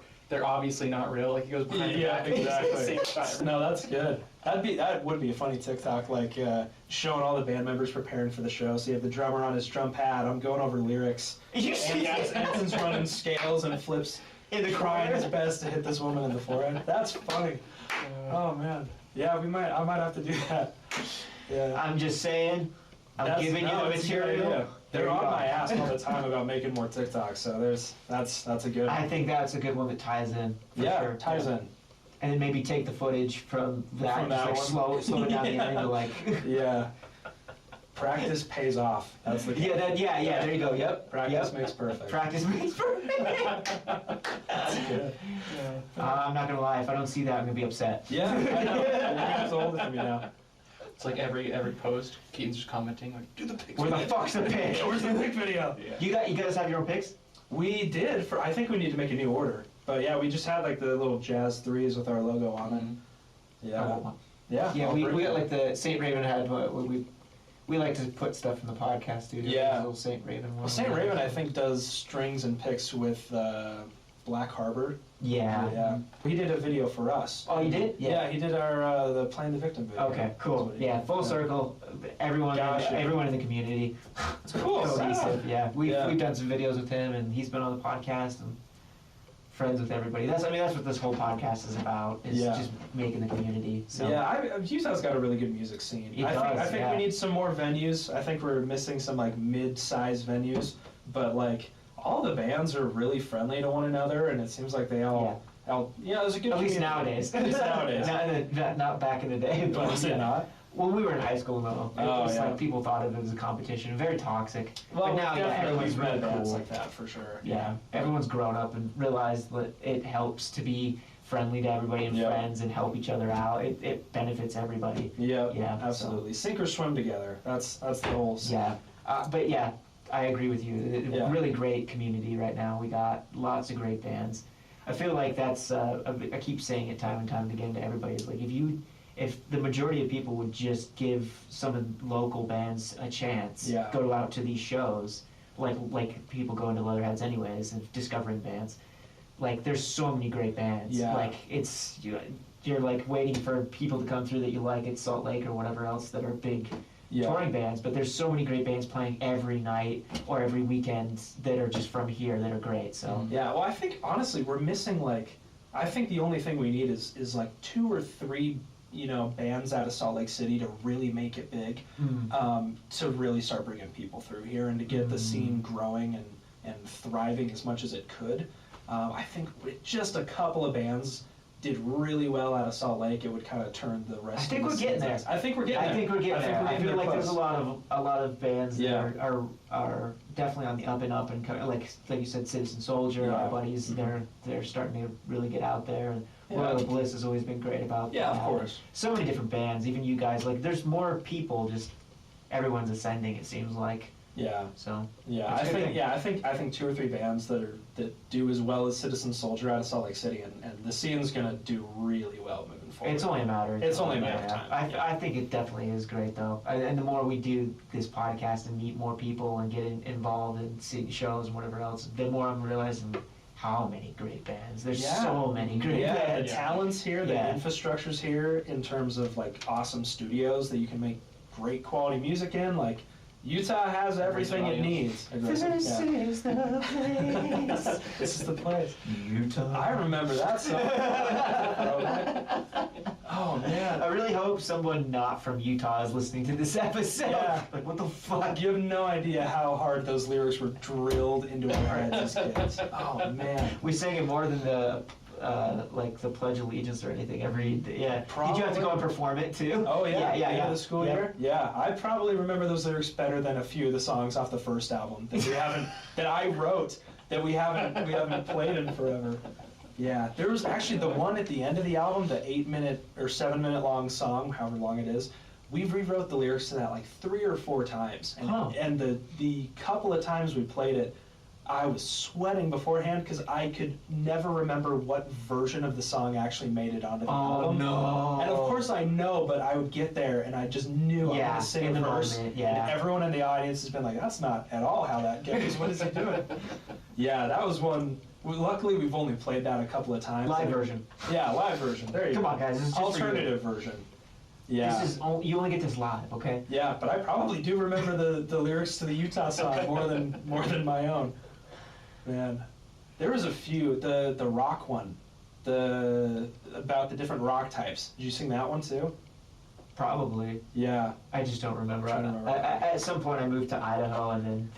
obviously not real. Like he goes behind the Yeah, back and it's the exactly. same shot. No, that's good. That would be a funny TikTok, like showing all the band members preparing for the show. So you have the drummer on his drum pad. I'm going over lyrics. You see Anson's running scales and Flips in the trying his corner. best to hit this woman in the forehead. That's funny. Oh man. Yeah, I might have to do that. Yeah. I'm just saying, I'm giving you the it's a good material. idea. There They're you on go. my ass all the time about making more TikToks. So that's a good. I think that's a good one that ties in. For sure. ties in. And then maybe take the footage from that, From just that like one. slow it down the Yeah. end to like. Yeah. Practice pays off. That's the. Yeah. There you go. Yep. Practice Yep. makes perfect. Practice makes perfect. That's good. I'm not gonna lie. If I don't see that, I'm gonna be upset. Yeah, I know. You're gonna have to hold it for me now. It's like every post, Keaton's just commenting like, "Do the pics." Where the man." fuck's the pic? Where's the pick video? Yeah. You guys have your own pics? We did I think we need to make a new order. But yeah, we just had like the little jazz threes with our logo on it. I want one. Yeah. Yeah, I'll we bring got it. like the Saint Raven had. We like to put stuff in the podcast too. Yeah. Little Saint Raven one. Well, Saint Raven I think does strings and picks with Black Harbor. Yeah. Yeah. He did a video for us. Oh, you did? Yeah, he did our the Playing the Victim video. Okay, cool. Yeah, full circle. Everyone, Gotcha. everyone in the community. It's cool. Cohesive. Yeah, we've Yeah. done some videos with him, and he's been on the podcast and friends with everybody. That's what this whole podcast is about. Is Yeah. just making the community. So. Yeah, Utah's got a really good music scene. I think we need some more venues. I think we're missing some like mid-sized venues, but like all the bands are really friendly to one another, and it seems like they all. There's a good. At least community. nowadays. At least nowadays. not back in the day. But Was it not? Well, we were in high school though. It was yeah. like people thought of it as a competition, very toxic. Well, but now everyone's we've really met bands cool. like that for sure. Yeah, everyone's grown up and realized that it helps to be friendly to everybody and Yeah. friends and help each other out. It benefits everybody. Yeah, Yeah, absolutely. Sink or swim together. That's the whole. Yeah, but yeah, I agree with you. Yeah. Really great community right now. We got lots of great bands. I feel like that's. I keep saying it time and time again to everybody. It's like if the majority of people would just give some of the local bands a chance, Yeah. go out to these shows, like people go into Leatherheads anyways and discovering bands. Like there's so many great bands. Yeah. Like you're like waiting for people to come through that you like at Salt Lake or whatever else that are big touring bands, but there's so many great bands playing every night or every weekend that are just from here that are great. So Yeah, well, I think honestly we're missing I think the only thing we need is like 2 or 3 bands out of Salt Lake City to really make it big, to really start bringing people through here and to get the scene growing and thriving as much as it could. I think with just a couple of bands did really well out of Salt Lake, it would kind of turn the rest. I think of the we're getting scene. there. I think we're getting there. I feel like there's close. a lot of bands Yeah. that are definitely on the up and up, and like you said, Citizen Soldier, Yeah. our buddies, they're starting to really get out there. And Royal Bliss has always been great about Yeah, that. of course. So many different bands, even you guys. Like there's more people. Just everyone's ascending. It seems like. Yeah. So. Yeah, It's I a good think thing. I think 2 or 3 bands that do as well as Citizen Soldier out of Salt Lake City, and the scene's gonna do really well moving forward. It's only a matter. It's only a matter of time. I think it definitely is great though, and the more we do this podcast and meet more people and get involved in seeing shows and whatever else, the more I'm realizing how many great bands. There's so many great bands. The talent's here, the Yeah. infrastructure's here in terms of like awesome studios that you can make great quality music in. Like Utah has everything it needs. This is the place. This is the place. Utah. I remember that song. Oh man. I really hope someone not from Utah is listening to this episode. Yeah. Like, what the fuck? You have no idea how hard those lyrics were drilled into our heads as kids. Oh man. We sang it more than the Pledge of Allegiance or anything every day. Yeah. Probably. Did you have to go and perform it too? Oh yeah, Yeah. The school year. Yeah, I probably remember those lyrics better than a few of the songs off the first album that I wrote that we haven't played in forever. Yeah, there was actually the one at the end of the album, the 8-minute or 7-minute long song, however long it is. We rewrote the lyrics to that like 3 or 4 times, and the couple of times we played it, I was sweating beforehand because I could never remember what version of the song actually made it onto the album. No. And of course I know, but I would get there and I just knew I'm going to sing in the verse. moment, And everyone in the audience has been like, that's not at all how that goes. What is he doing? Yeah, that was one. Luckily, we've only played that a couple of times. Live version. Yeah, live version. There you go. Come on, guys. This is just Alternative version. Yeah. You only get this live, okay? Yeah, but I probably do remember the lyrics to the Utah song more than my own. Man, there was a few. The rock one, about the different rock types. Did you sing that one too? Probably. Yeah. I just don't remember. Trying to remember. At some point, I moved to Idaho, and then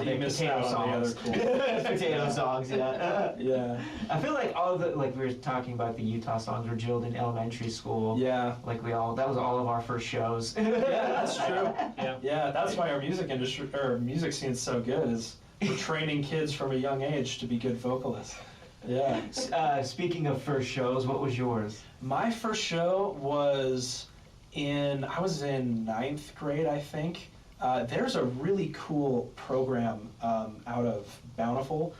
you missed out on the other cool. potato songs. Yeah. Yeah. I feel like we were talking about the Utah songs were drilled in elementary school. Yeah. Like that was all of our first shows. Yeah, that's true. Yeah. Yeah, that's why our music scene's so good. Is we're training kids from a young age to be good vocalists. Yeah. Speaking of first shows, what was yours? My first show was I was in 9th grade, I think. There's a really cool program out of Bountiful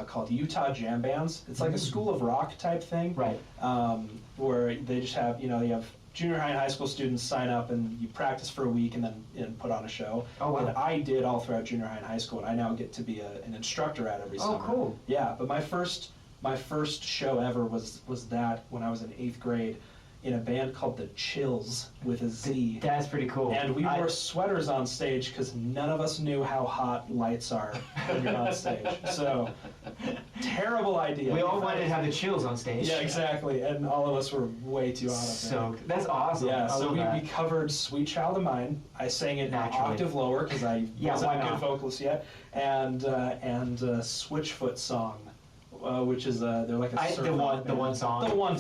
called Utah Jam Bands. It's like a School of Rock type thing. Right. Where they just have, you have junior high and high school students sign up and you practice for a week and then put on a show. Oh, wow. And I did all throughout junior high and high school, and I now get to be an instructor at every summer. Oh, cool. Yeah, but my first my first show ever was that when I was in 8th grade in a band called the Chills with a Z. That's pretty cool. And we wore sweaters on stage because none of us knew how hot lights are when you're on stage. So, terrible idea. We all wanted to have the Chills on stage. Yeah, exactly. And all of us were way too hot. So that's awesome. Yeah, so we covered Sweet Child of Mine. I sang it an octave lower because I wasn't a good vocalist yet. And Switchfoot Song. Which is they're like a the one song that everyone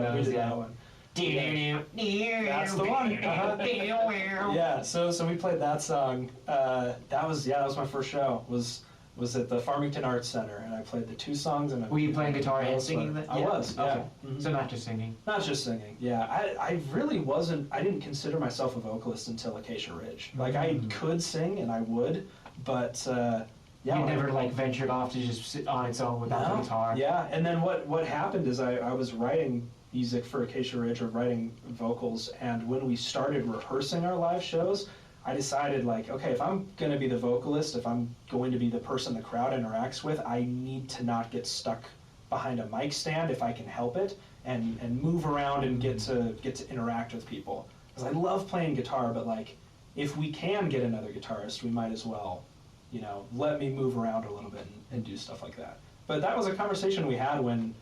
knows. That one. That's the one. Yeah, so we played that song. That was my first show. Was at the Farmington Arts Center, and I played the 2 songs. And were you playing guitar and singing? I was. Yeah. Okay. Mm-hmm. So not just singing. Not just singing. Yeah, I really wasn't. I didn't consider myself a vocalist until Acacia Ridge. Like I could sing and I would, but. Yeah, you never like ventured off to just sit on its own without the guitar. Yeah, and then what happened is I was writing music for Acacia Ridge, or writing vocals, and when we started rehearsing our live shows, I decided like, okay, if I'm going to be the vocalist, if I'm going to be the person the crowd interacts with, I need to not get stuck behind a mic stand if I can help it, and move around and get to interact with people. Because I love playing guitar, but like, if we can get another guitarist, we might as well. Let me move around a little bit and do stuff like that. But that was a conversation we had when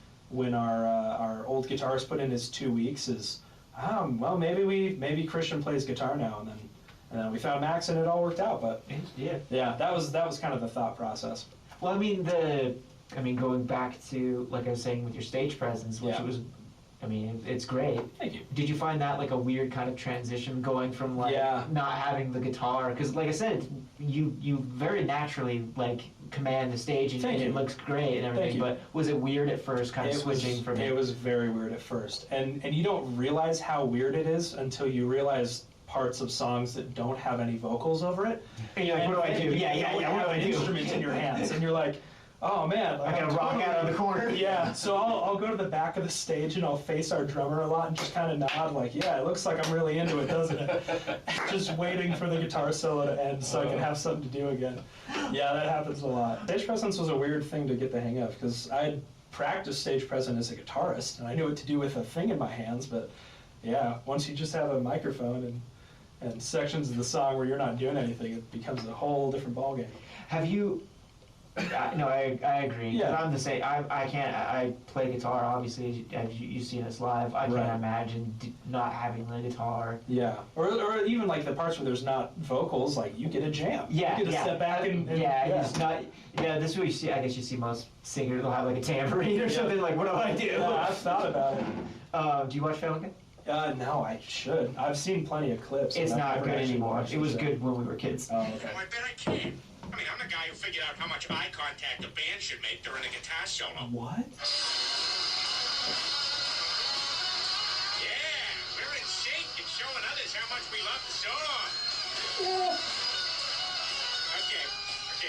our old guitarist put in his 2 weeks. Well, maybe Christian plays guitar now, and then we found Max, and it all worked out. But yeah, that was kind of the thought process. Well, I mean, going back to like I was saying with your stage presence, which it was. I mean, it's great. Thank you. Did you find that like a weird kind of transition going from like not having the guitar? Because like I said, you very naturally like command the stage and it looks great and everything. But was it weird at first, kind of switching from it? It was very weird at first, and you don't realize how weird it is until you realize parts of songs that don't have any vocals over it. And you're like, what do I do? Yeah. What do I do? Instruments in your hands, and you're like. Oh man, I gotta rock out of the corner. Yeah, so I'll go to the back of the stage and I'll face our drummer a lot and just kind of nod like, yeah, it looks like I'm really into it, doesn't it? Just waiting for the guitar solo to end so I can have something to do again. Yeah, that happens a lot. Stage presence was a weird thing to get the hang of because I practiced stage presence as a guitarist and I knew what to do with a thing in my hands, but yeah, once you just have a microphone and sections of the song where you're not doing anything, it becomes a whole different ballgame. Have you? No, I agree. Yeah. I'm the same. I play guitar, obviously, as you've seen us live. I can't imagine not having the guitar. Yeah. Or even like the parts where there's not vocals, like you get a jam. Yeah. You get to step back and it's not. Yeah, this is what you see. I guess you see most singers will have like a tambourine or something. Like, what do I do? Yeah, I've thought about it. Do you watch Family Guy? No, I should. I've seen plenty of clips. It's not good anymore. It was good when we were kids. Oh, okay. I bet I can. I mean, I'm the guy who figured out how much eye contact a band should make during a guitar solo. What? Yeah, we're in sync and showing others how much we love the solo. Okay,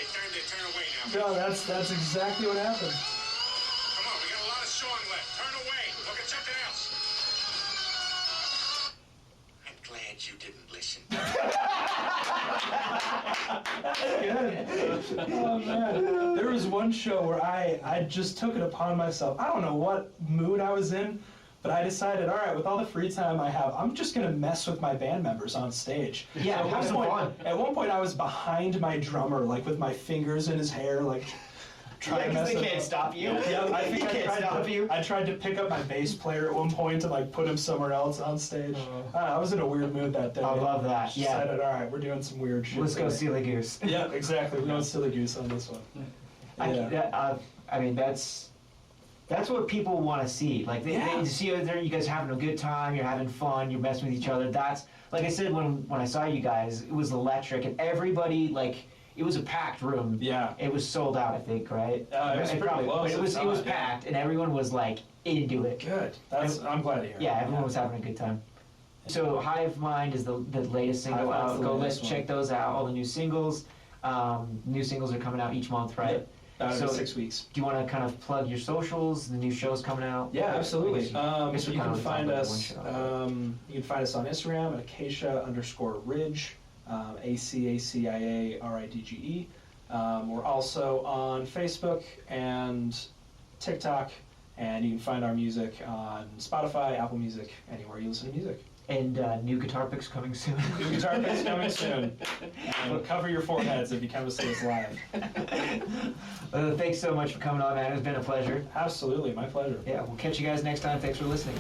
time to turn away now. No, that's exactly what happened. Come on, we got a lot of song left. Turn away. Look at something else. I'm glad you didn't listen. Good. Oh man, there was one show where I just took it upon myself. I don't know what mood I was in, but I decided, all right, with all the free time I have, I'm just gonna mess with my band members on stage. Yeah, so have some fun. At one point, I was behind my drummer, like with my fingers in his hair, like. Because they can't stop you. Yeah, I think I tried to pick up my bass player at one point and like put him somewhere else on stage. I was in a weird mood that day. I love that. Decided, all right, we're doing some weird shit. Let's go Silly Goose. Yeah, exactly. We're going Silly Goose on this one. I mean, that's what people want to see. Like they see you guys having a good time. You're having fun. You're messing with each other. That's like I said when I saw you guys, it was electric, and everybody like. It was a packed room. Yeah. It was sold out, I think, right? It was pretty close. But it was packed, and everyone was like into it. Good. I'm glad to hear. Yeah, everyone was having a good time. So Hive Mind is the latest single out. Go check those out. All the new singles. New singles are coming out each month, right? About 6 weeks. Do you want to kind of plug your socials? The new shows coming out? Yeah, absolutely. You can find us. You can find us on Instagram at Acacia_Ridge. ACACIA RIDGE. We're also on Facebook and TikTok, and you can find our music on Spotify, Apple Music, anywhere you listen to music. And new guitar picks coming soon. New guitar picks coming soon. And cover your foreheads if you come to see us live. Thanks so much for coming on, man. It's been a pleasure. Absolutely, my pleasure. Yeah, we'll catch you guys next time. Thanks for listening.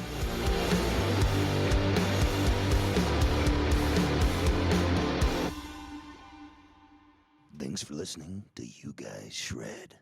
Thanks for listening to You Guys Shred.